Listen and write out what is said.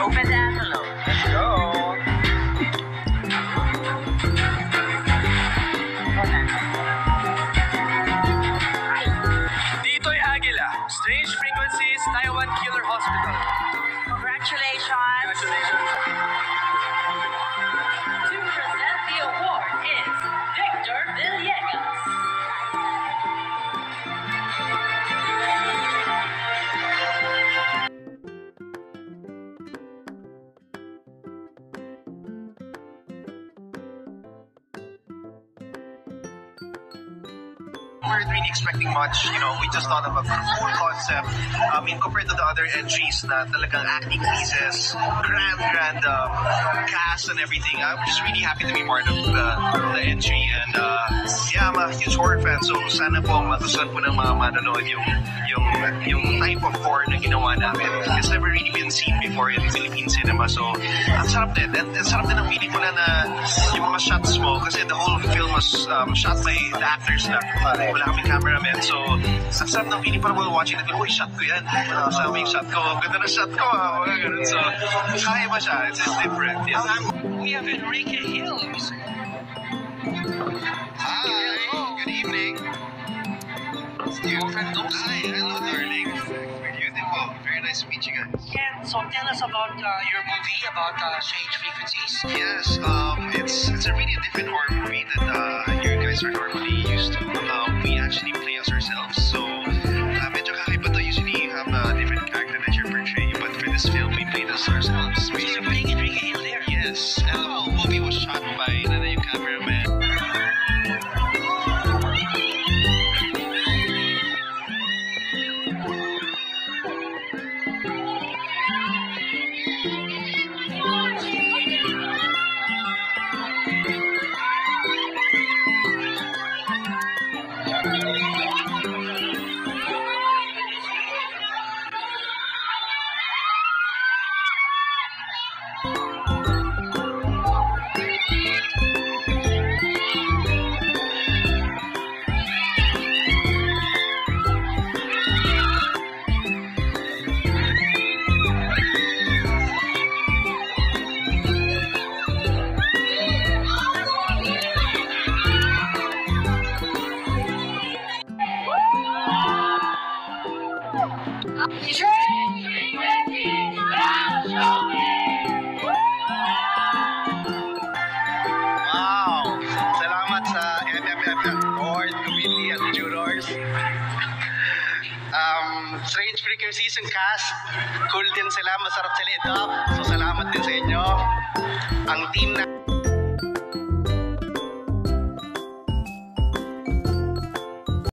Open the envelope. Let's go. Titoy Aguila, Strange Frequencies, Taiwan Killer Hospital. Congratulations. Congratulations. To present the award is Victor Villegas. We weren't really expecting much, we just thought of a cool concept. Compared to the other entries na talagang acting pieces, grand cast and everything. I'm just really happy to be part of the entry. And yeah, I'm a huge horror fan, so sana po magustuhan po ng mga manonood yung type of horror na ginawa namin. It's never really been seen before in Philippine cinema, so ang sarap din. And sarap din ang feeling ko na yung mga shots mo, kasi the whole film was shot by the actors na. Wala kaming cameraman, so ang sarap ng feeling, parang while watching it, uy, shot ko yan. Sama yung shot ko, ganda na shot ko. Mga ganun. So, kaya ba siya? It's different. Yeah. We have Enrique Hills. Hi, good evening. Hi, hello darling. Beautiful. Very nice to meet you guys. And so tell us about your movie, about Strange Frequencies. Yes, it's a really different horror movie that you guys are normally used to. We actually play as ourselves, so medyo kakaiba to. Usually you have a different character that you're portraying, but for this film we played as ourselves. So you're playing Enrique Hill there? Yes, and the whole movie was shot by yung cameraman. Wow! Salamat sa MMFF Award Committee at Jurors. Strange Frequencies and cast, cool din sila, masarap sila ito. So salamat din sa inyo. Ang team na